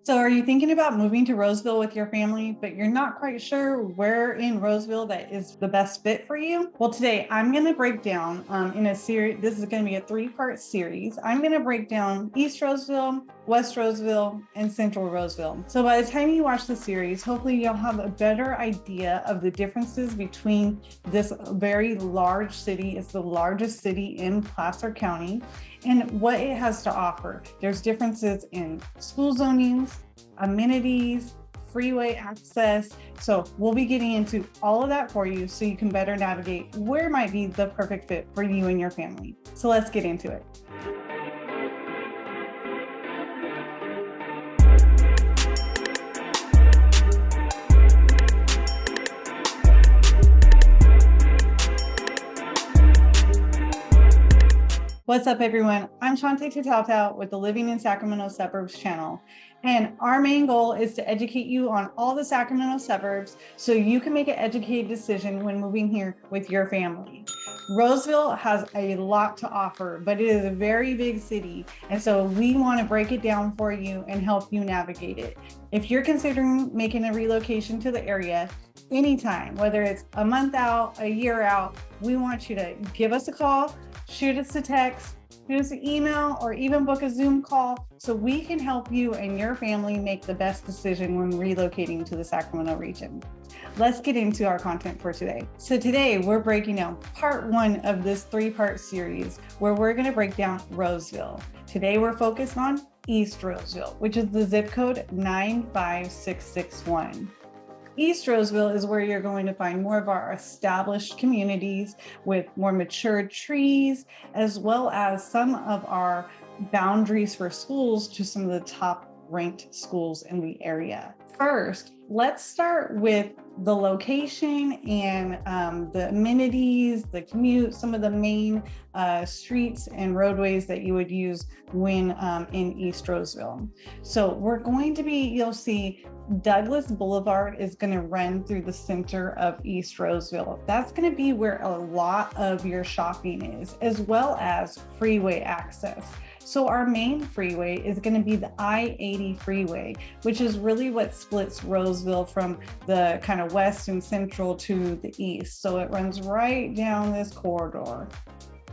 So are you thinking about moving to Roseville with your family, but you're not quite sure where in Roseville that is the best fit for you? Well, today I'm going to break down in a series. This is going to be a 3-part series. I'm going to break down East Roseville, West Roseville, and Central Roseville. So by the time you watch the series, hopefully you'll have a better idea of the differences between this very large city. It's the largest city in Placer County, and what it has to offer. There's differences in school zonings, amenities, freeway access. So we'll be getting into all of that for you so you can better navigate where might be the perfect fit for you and your family. So let's get into it. What's up, everyone? I'm Shante Tatau with the Living in Sacramento Suburbs channel. And our main goal is to educate you on all the Sacramento suburbs so you can make an educated decision when moving here with your family. Roseville has a lot to offer, but it is a very big city. And so we want to break it down for you and help you navigate it. If you're considering making a relocation to the area, anytime, whether it's a month out, a year out, we want you to give us a call, shoot us a text, shoot us an email, or even book a Zoom call so we can help you and your family make the best decision when relocating to the Sacramento region. Let's get into our content for today. So today we're breaking down part 1 of this 3-part series where we're going to break down Roseville. Today we're focused on East Roseville, which is the zip code 95661. East Roseville is where you're going to find more of our established communities with more mature trees, as well as some of our boundaries for schools to some of the top ranked schools in the area. First, let's start with the location and the amenities, the commute, some of the main streets and roadways that you would use when in East Roseville. So we're going to be, you'll see Douglas Boulevard is going to run through the center of East Roseville. That's going to be where a lot of your shopping is, as well as freeway access. So our main freeway is going to be the I-80 freeway, which is really what splits Roseville from the kind of west and central to the east. So it runs right down this corridor.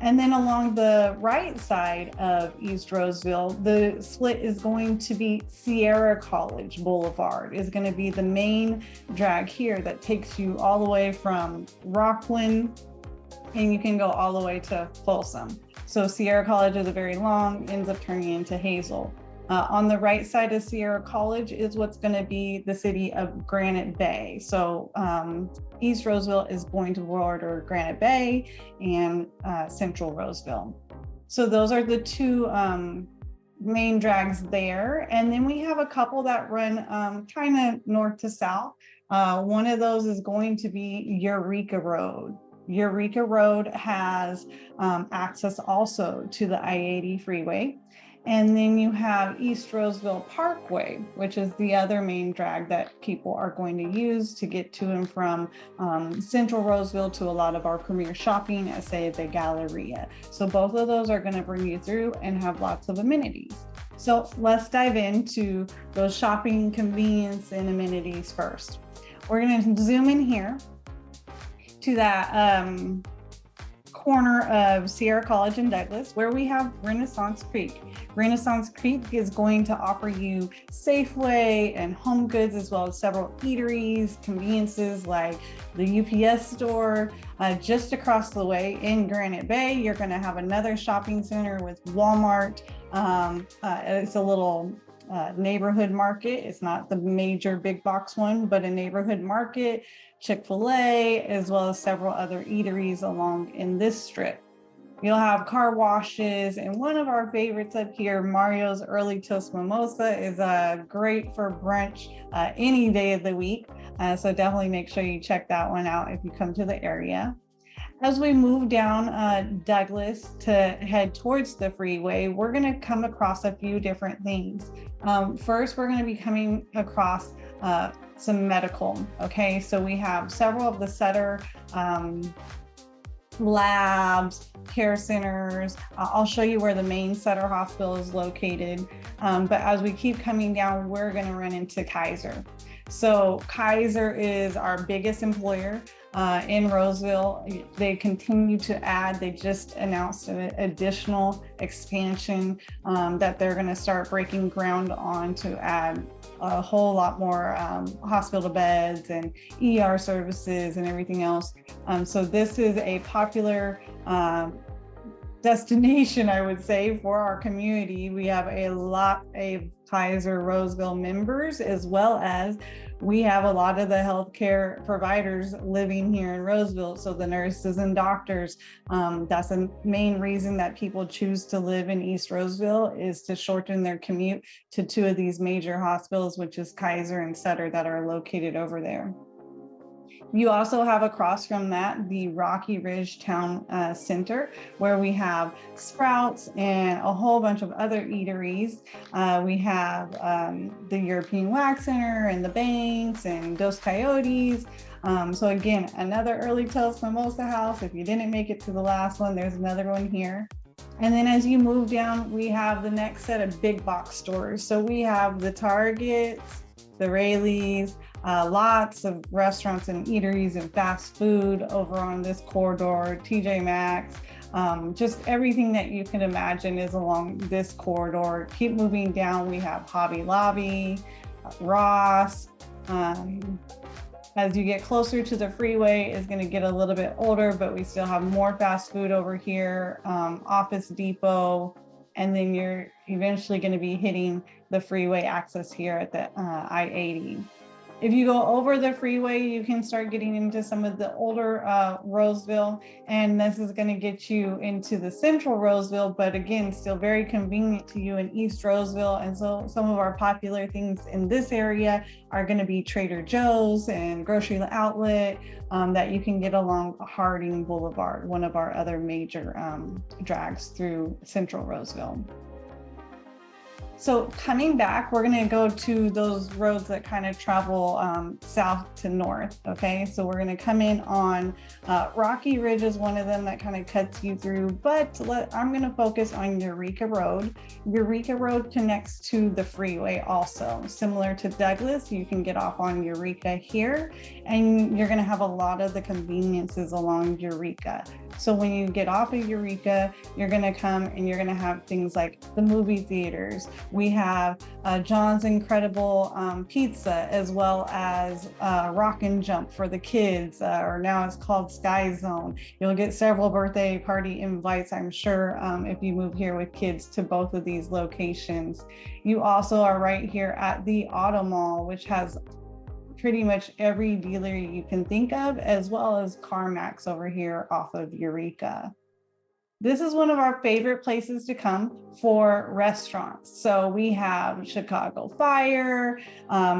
And then along the right side of East Roseville, the split is going to be Sierra College Boulevard is going to be the main drag here that takes you all the way from Rockland, and you can go all the way to Folsom. So Sierra College is a very long, ends up turning into Hazel. On the right side of Sierra College is what's going to be the city of Granite Bay. So East Roseville is going to border Granite Bay and Central Roseville. So those are the two main drags there. And then we have a couple that run kind of north to south. One of those is going to be Eureka Road. Eureka Road has access also to the I-80 freeway. And then you have East Roseville Parkway, which is the other main drag that people are going to use to get to and from Central Roseville to a lot of our premier shopping at, say, the Galleria. So both of those are going to bring you through and have lots of amenities. So let's dive into those shopping, convenience, and amenities first. We're going to zoom in here to that corner of Sierra College and Douglas, where we have Renaissance Creek. Renaissance Creek is going to offer you Safeway and Home Goods, as well as several eateries, conveniences like the UPS store. Just across the way in Granite Bay, you're going to have another shopping center with Walmart. It's a little neighborhood market. It's not the major big box one, but a neighborhood market, Chick-fil-A, as well as several other eateries along in this strip. You'll have car washes, and one of our favorites up here, Mario's Early Toast Mimosa, is great for brunch any day of the week. So definitely make sure you check that one out if you come to the area. As we move down Douglas to head towards the freeway, we're going to come across a few different things. First, we're going to be coming across some medical. Okay, so we have several of the Sutter labs, care centers. I'll show you where the main Sutter Hospital is located. But as we keep coming down, we're going to run into Kaiser. So Kaiser is our biggest employer in Roseville. They continue to add. They just announced an additional expansion that they're going to start breaking ground on to add a whole lot more hospital beds and ER services and everything else. So this is a popular destination, I would say, for our community. We have a lot of Kaiser Roseville members, as well as we have a lot of the healthcare providers living here in Roseville. So the nurses and doctors, that's the main reason that people choose to live in East Roseville, is to shorten their commute to two of these major hospitals, which is Kaiser and Sutter, that are located over there. You also have across from that the Rocky Ridge Town Center, where we have Sprouts and a whole bunch of other eateries. We have the European Wax Center and the Banks and Dos Coyotes. So again, another early Toast Mimosa house. If you didn't make it to the last one, there's another one here. And then as you move down, we have the next set of big box stores. So we have the Targets, the Rayleighs, lots of restaurants and eateries and fast food over on this corridor, TJ Maxx, just everything that you can imagine is along this corridor. Keep moving down, we have Hobby Lobby, Ross. As you get closer to the freeway, it's going to get a little bit older, but we still have more fast food over here, Office Depot, and then you're eventually going to be hitting the freeway access here at the I-80. If you go over the freeway, you can start getting into some of the older Roseville, and this is going to get you into the Central Roseville, but again, still very convenient to you in East Roseville. And so some of our popular things in this area are going to be Trader Joe's and grocery outlet that you can get along Harding Boulevard, one of our other major drags through Central Roseville. So coming back, we're going to go to those roads that kind of travel south to north. Okay, so we're going to come in on Rocky Ridge is one of them that kind of cuts you through, but I'm going to focus on Eureka Road. Eureka Road connects to the freeway also. Similar to Douglas, you can get off on Eureka here, and you're going to have a lot of the conveniences along Eureka. So when you get off of Eureka, you're going to come and you're going to have things like the movie theaters. We have John's Incredible Pizza, as well as Rock and Jump for the kids, or now it's called Sky Zone. You'll get several birthday party invites, I'm sure, if you move here with kids to both of these locations. You also are right here at the Auto Mall, which has pretty much every dealer you can think of, as well as CarMax over here off of Eureka. This is one of our favorite places to come for restaurants. So we have Chicago Fire.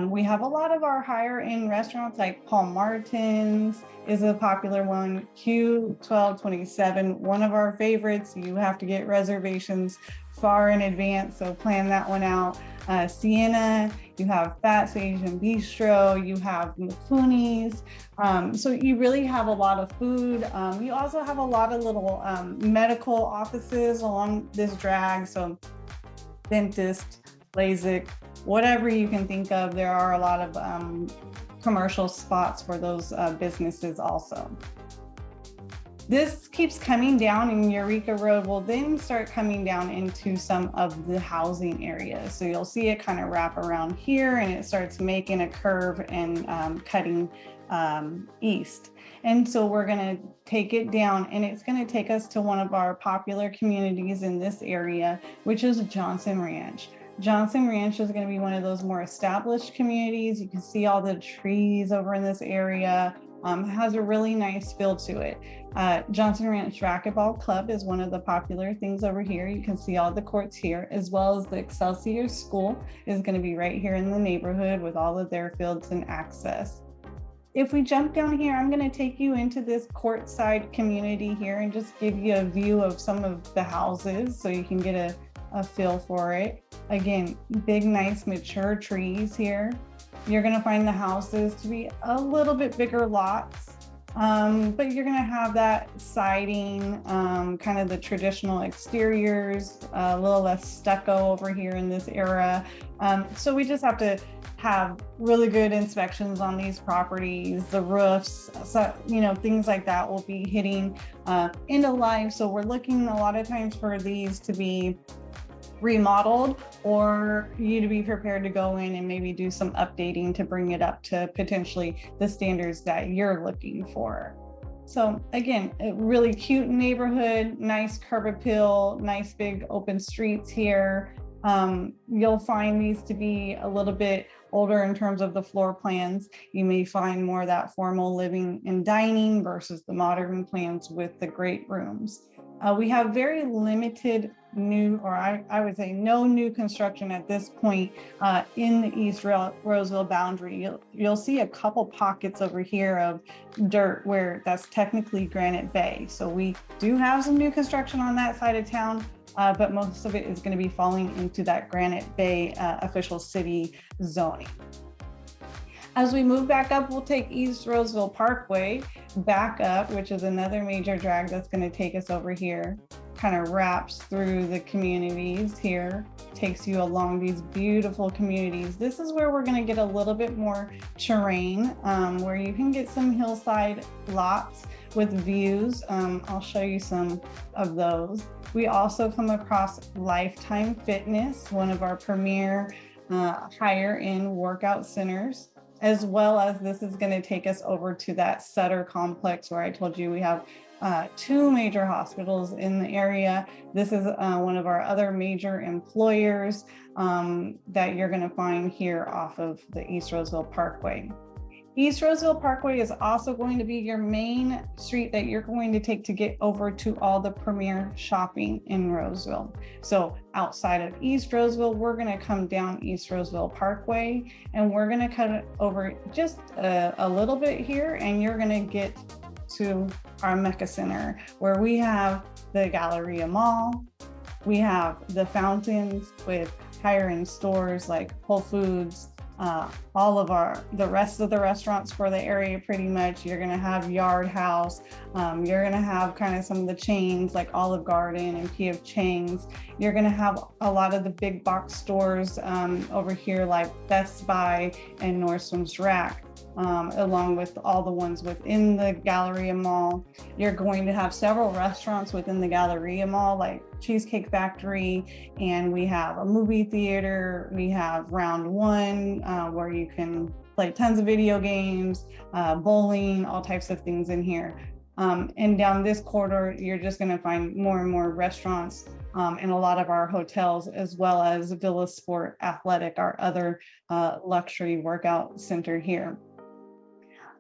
We have a lot of our higher end restaurants like Paul Martin's is a popular one. Q1227, one of our favorites. You have to get reservations far in advance, so plan that one out. Sienna, you have Fat's Asian Bistro, you have McCooney's. So you really have a lot of food. You also have a lot of little medical offices along this drag. So dentist, LASIK, whatever you can think of. There are a lot of commercial spots for those businesses also. This keeps coming down, and Eureka Road will then start coming down into some of the housing areas. So you'll see it kind of wrap around here, and it starts making a curve and cutting east. And so we're going to take it down, and it's going to take us to one of our popular communities in this area, which is Johnson Ranch. Johnson Ranch is going to be one of those more established communities. You can see all the trees over in this area. Has a really nice feel to it. Johnson Ranch Racquetball Club is one of the popular things over here. You can see all the courts here, as well as the Excelsior School is going to be right here in the neighborhood with all of their fields and access. If we jump down here, I'm going to take you into this courtside community here and just give you a view of some of the houses so you can get a feel for it. Again, big, nice, mature trees here. You're going to find the houses to be a little bit bigger lots. But you're going to have that siding, kind of the traditional exteriors, a little less stucco over here in this era. So we just have to have really good inspections on these properties, the roofs, so, things like that will be hitting end of life. So we're looking a lot of times for these to be remodeled, or you to be prepared to go in and maybe do some updating to bring it up to potentially the standards that you're looking for. So again, a really cute neighborhood, nice curb appeal, nice big open streets here. You'll find these to be a little bit older in terms of the floor plans. You may find more of that formal living and dining versus the modern plans with the great rooms. We have very limited new, or I would say no new construction at this point in the East Roseville boundary. You'll see a couple pockets over here of dirt where that's technically Granite Bay. So we do have some new construction on that side of town, but most of it is going to be falling into that Granite Bay official city zoning. As we move back up, we'll take East Roseville Parkway back up, which is another major drag that's going to take us over here. Kind of wraps through the communities here, takes you along these beautiful communities. This is where we're going to get a little bit more terrain, where you can get some hillside lots with views. I'll show you some of those. We also come across Lifetime Fitness, one of our premier higher end workout centers, as well as this is going to take us over to that Sutter complex where I told you we have two major hospitals in the area. This is one of our other major employers that you're going to find here off of the East Roseville Parkway. East Roseville Parkway is also going to be your main street that you're going to take to get over to all the premier shopping in Roseville. So outside of East Roseville, we're going to come down East Roseville Parkway, and we're going to cut it over just a little bit here, and you're going to get to our Mecca Center, where we have the Galleria Mall. We have the fountains with higher end stores like Whole Foods, all of the rest of the restaurants for the area. Pretty much you're going to have Yard House, you're going to have kind of some of the chains like Olive Garden and P.F. Chang's. You're going to have a lot of the big box stores over here like Best Buy and Nordstrom's Rack, along with all the ones within the Galleria Mall. You're going to have several restaurants within the Galleria Mall like Cheesecake Factory, and we have a movie theater. We have Round One, where you can play tons of video games, bowling, all types of things in here. And down this corridor, you're just going to find more and more restaurants and a lot of our hotels, as well as Villa Sport Athletic, our other luxury workout center here.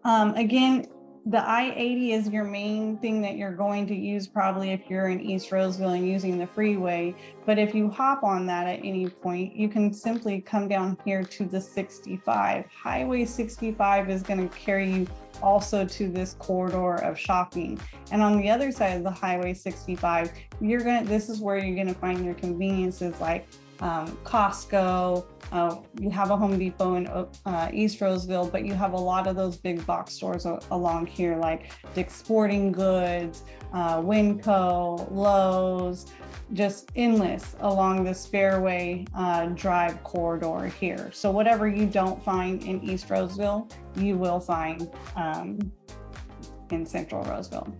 Again, the I-80 is your main thing that you're going to use probably if you're in East Roseville and using the freeway. But if you hop on that at any point, you can simply come down here to the 65. Highway 65 is going to carry you also to this corridor of shopping. And on the other side of the Highway 65, this is where you're going to find your conveniences like Costco. You have a Home Depot in East Roseville, but you have a lot of those big box stores along here like Dick's Sporting Goods, Winco, Lowe's, just endless along the Fairway Drive corridor here. So whatever you don't find in East Roseville, you will find in Central Roseville.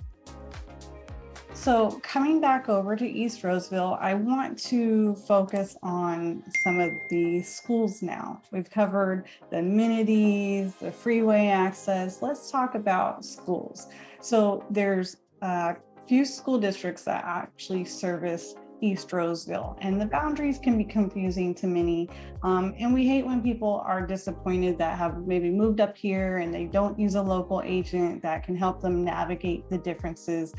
So coming back over to East Roseville, I want to focus on some of the schools now. We've covered the amenities, the freeway access. Let's talk about schools. So there's a few school districts that actually service East Roseville, and the boundaries can be confusing to many. And we hate when people are disappointed that have maybe moved up here and they don't use a local agent that can help them navigate the differences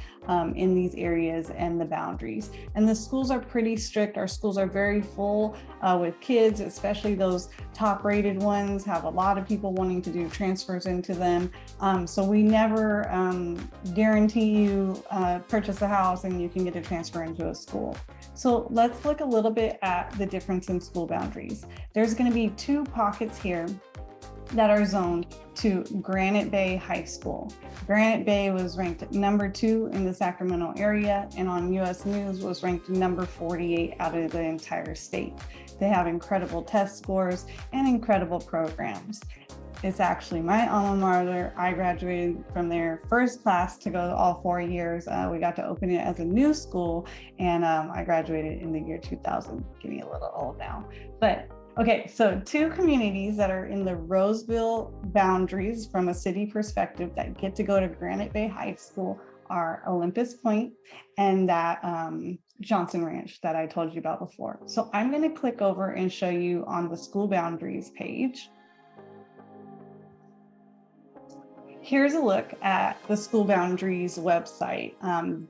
in these areas and the boundaries. And the schools are pretty strict. Our schools are very full with kids, especially those top rated ones, have a lot of people wanting to do transfers into them. So we never guarantee you purchase a house and you can get a transfer into a school. So let's look a little bit at the difference in school boundaries. There's going to be two pockets here that are zoned to Granite Bay High School. Granite Bay was ranked number 2 in the Sacramento area, and on US News was ranked number 48 out of the entire state. They have incredible test scores and incredible programs. It's actually my alma mater. I graduated from their first class to go all 4 years. We got to open it as a new school, and I graduated in the year 2000. Getting a little old now, but okay, so 2 communities that are in the Roseville boundaries from a city perspective that get to go to Granite Bay High School are Olympus Point and that Johnson Ranch that I told you about before. So I'm going to click over and show you on the school boundaries page. Here's a look at the school boundaries website.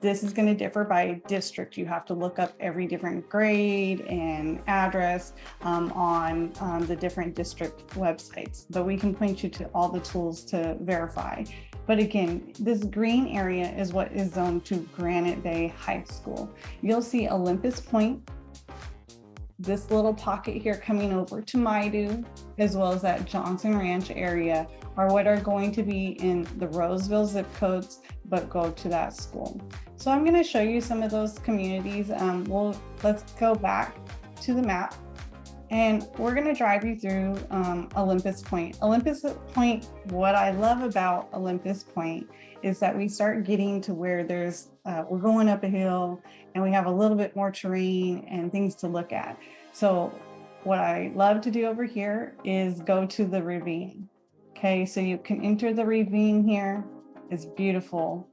This is going to differ by district. You have to look up every different grade and address on the different district websites, but we can point you to all the tools to verify. But again, this green area is what is zoned to Granite Bay High School. You'll see Olympus Point, this little pocket here coming over to Maidu, as well as that Johnson Ranch area, are what are going to be in the Roseville zip codes, but go to that school. So I'm going to show you some of those communities. Let's go back to the map, and we're going to drive you through Olympus Point. Olympus Point, what I love about Olympus Point is that we start getting to where there's, we're going up a hill and we have a little bit more terrain and things to look at. So what I love to do over here is go to the ravine. Okay, so you can enter the ravine here. It's beautiful.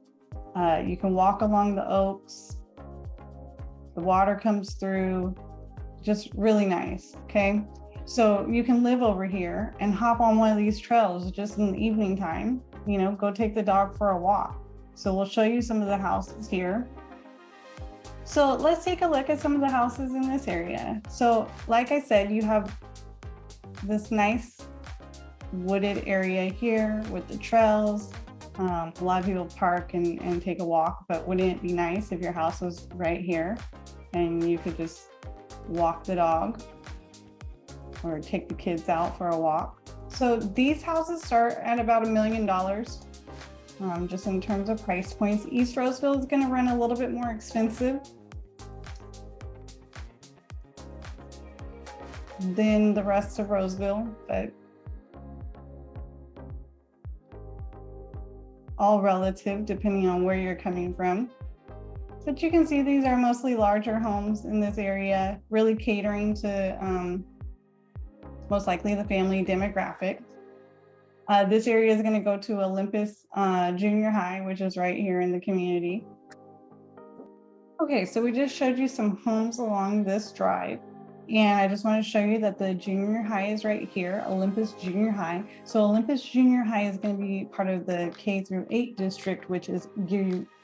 You can walk along the oaks. The water comes through, just really nice, okay? So you can live over here and hop on one of these trails just in the evening time, you know, go take the dog for a walk. So we'll show you some of the houses here. So let's take a look at some of the houses in this area. So like I said, you have this nice wooded area here with the trails. A lot of people park and take a walk, but wouldn't it be nice if your house was right here and you could just walk the dog or take the kids out for a walk? So these houses start at about $1 million, just in terms of price points. East Roseville is going to run a little bit more expensive than the rest of Roseville, but all relative depending on where you're coming from. But you can see these are mostly larger homes in this area, really catering to most likely the family demographic. This area is going to go to Olympus Junior High, which is right here in the community. Okay, so we just showed you some homes along this drive. And I just want to show you that the junior high is right here, Olympus Junior High. So Olympus Junior High is going to be part of the K-8 district, which is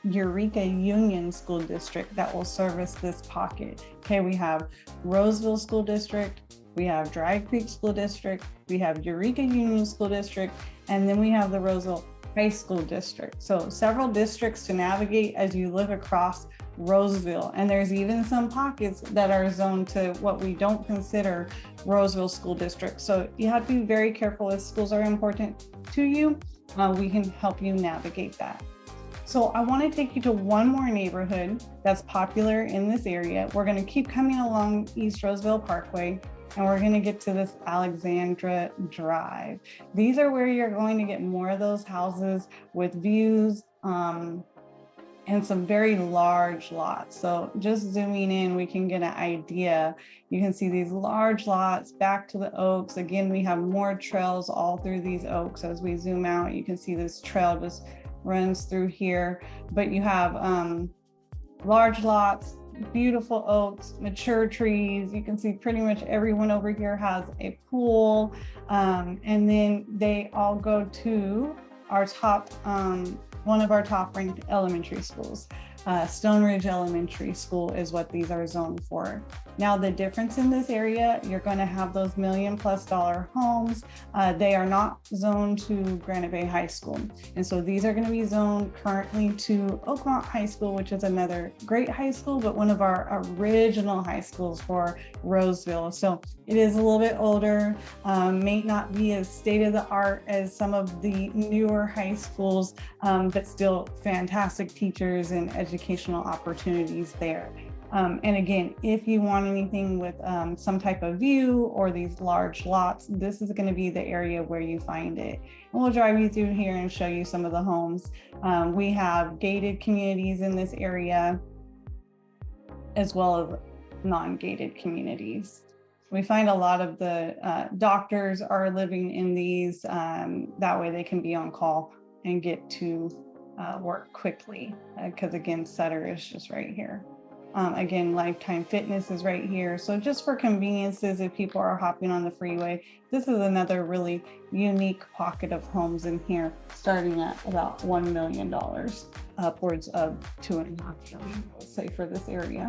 Eureka Union School District that will service this pocket. Okay, we have Roseville School District, we have Dry Creek School District, we have Eureka Union School District, and then we have the Roseville High School District. So several districts to navigate as you look across Roseville, and there's even some pockets that are zoned to what we don't consider Roseville School District. So you have to be very careful if schools are important to you. We can help you navigate that. So I want to take you to one more neighborhood that's popular in this area. We're going to keep coming along East Roseville Parkway, and we're going to get to this Alexandra Drive. These are where you're going to get more of those houses with views, and some very large lots. So just zooming in, we can get an idea. You can see these large lots back to the oaks. Again, we have more trails all through these oaks. As we zoom out, you can see this trail just runs through here, but you have large lots, beautiful oaks, mature trees. You can see pretty much everyone over here has a pool. And then they all go to our top, one of our top ranked elementary schools. Stone Ridge Elementary School is what these are zoned for. Now, the difference in this area, you're going to have those $1 million+ homes. They are not zoned to Granite Bay High School. And so these are going to be zoned currently to Oakmont High School, which is another great high school, but one of our original high schools for Roseville. So it is a little bit older, may not be as state of the art as some of the newer high schools, but still fantastic teachers and educational opportunities there. And again, if you want anything with some type of view or these large lots, this is going to be the area where you find it. And we'll drive you through here and show you some of the homes. We have gated communities in this area, as well as non-gated communities. We find a lot of the doctors are living in these, that way they can be on call and get to work quickly, because again, Sutter is just right here. Again, Lifetime Fitness is right here. So just for conveniences, if people are hopping on the freeway, this is another really unique pocket of homes in here, starting at about $1 million, upwards of $2.5 million, let's say, for this area.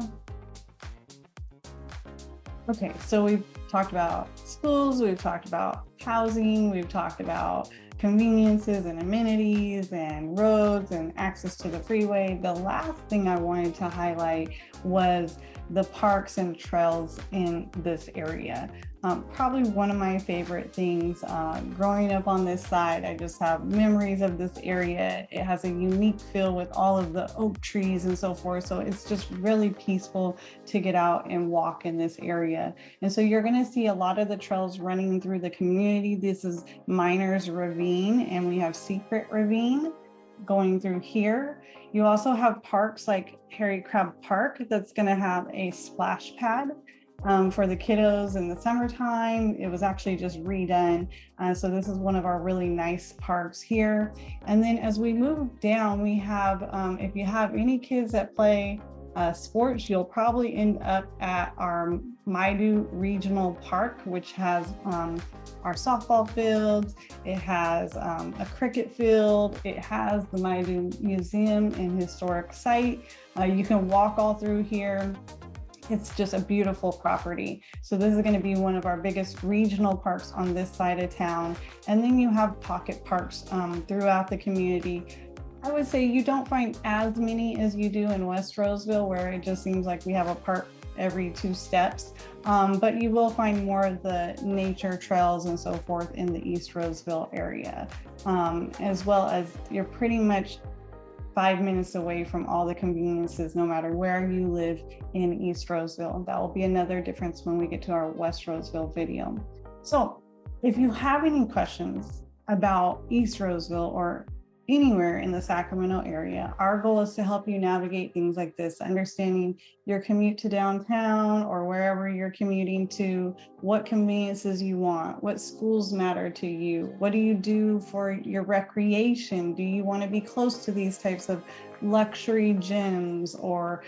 Okay, so we've talked about schools, we've talked about housing, we've talked about conveniences and amenities and roads and access to the freeway. The last thing I wanted to highlight was the parks and trails in this area. Probably one of my favorite things. Growing up on this side, I just have memories of this area. It has a unique feel with all of the oak trees and so forth. So it's just really peaceful to get out and walk in this area. And so you're going to see a lot of the trails running through the community. This is Miners Ravine, and we have Secret Ravine going through here. You also have parks like Harry Crab Park that's going to have a splash pad for the kiddos in the summertime. It was actually just redone. So this is one of our really nice parks here. And then as we move down, we have, if you have any kids that play sports, you'll probably end up at our Maidu Regional Park, which has our softball fields. It has a cricket field. It has the Maidu Museum and Historic Site. You can walk all through here. It's just a beautiful property. So this is going to be one of our biggest regional parks on this side of town. And then you have pocket parks throughout the community. I would say you don't find as many as you do in West Roseville, where it just seems like we have a park every 2 steps. But you will find more of the nature trails and so forth in the East Roseville area, as well as you're pretty much 5 minutes away from all the conveniences, no matter where you live in East Roseville. That will be another difference when we get to our West Roseville video. So if you have any questions about East Roseville or anywhere in the Sacramento area, our goal is to help you navigate things like this, understanding your commute to downtown or wherever you're commuting to, what conveniences you want, what schools matter to you, what do you do for your recreation? Do you want to be close to these types of luxury gyms, or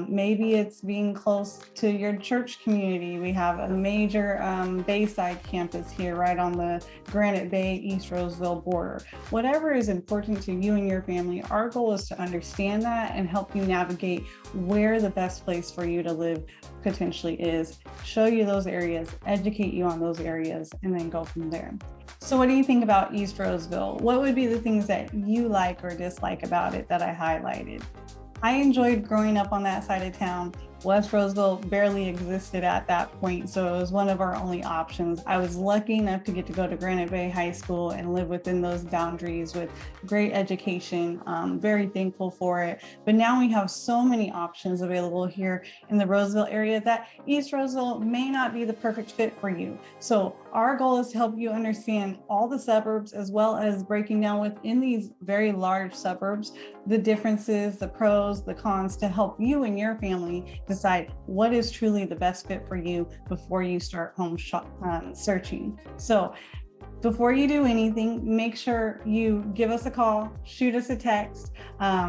maybe it's being close to your church community? We have a major Bayside campus here right on the Granite Bay East Roseville border. Whatever is important to you and your family, our goal is to understand that and help you navigate where the best place for you to live potentially is, show you those areas, educate you on those areas, and then go from there. So what do you think about East Roseville? What would be the things that you like or dislike about it that I highlighted? I enjoyed growing up on that side of town. West Roseville barely existed at that point, so it was one of our only options. I was lucky enough to get to go to Granite Bay High School and live within those boundaries with great education. Very thankful for it. But now we have so many options available here in the Roseville area that East Roseville may not be the perfect fit for you. So our goal is to help you understand all the suburbs, as well as breaking down within these very large suburbs, the differences, the pros, the cons, to help you and your family decide what is truly the best fit for you before you start home searching. So before you do anything, make sure you give us a call, shoot us a text,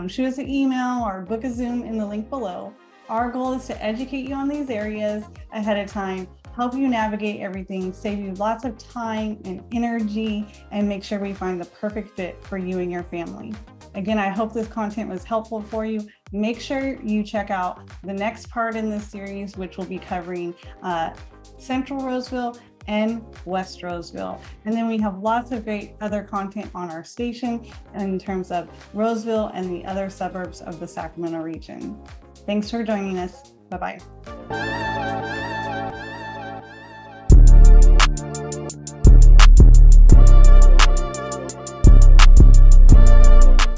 shoot us an email, or book a Zoom in the link below. Our goal is to educate you on these areas ahead of time, help you navigate everything, save you lots of time and energy, and make sure we find the perfect fit for you and your family. Again, I hope this content was helpful for you. make sure you check out the next part in this series, which will be covering Central Roseville and West Roseville. And then we have lots of great other content on our station in terms of Roseville and the other suburbs of the Sacramento region. Thanks for joining us. Bye-bye.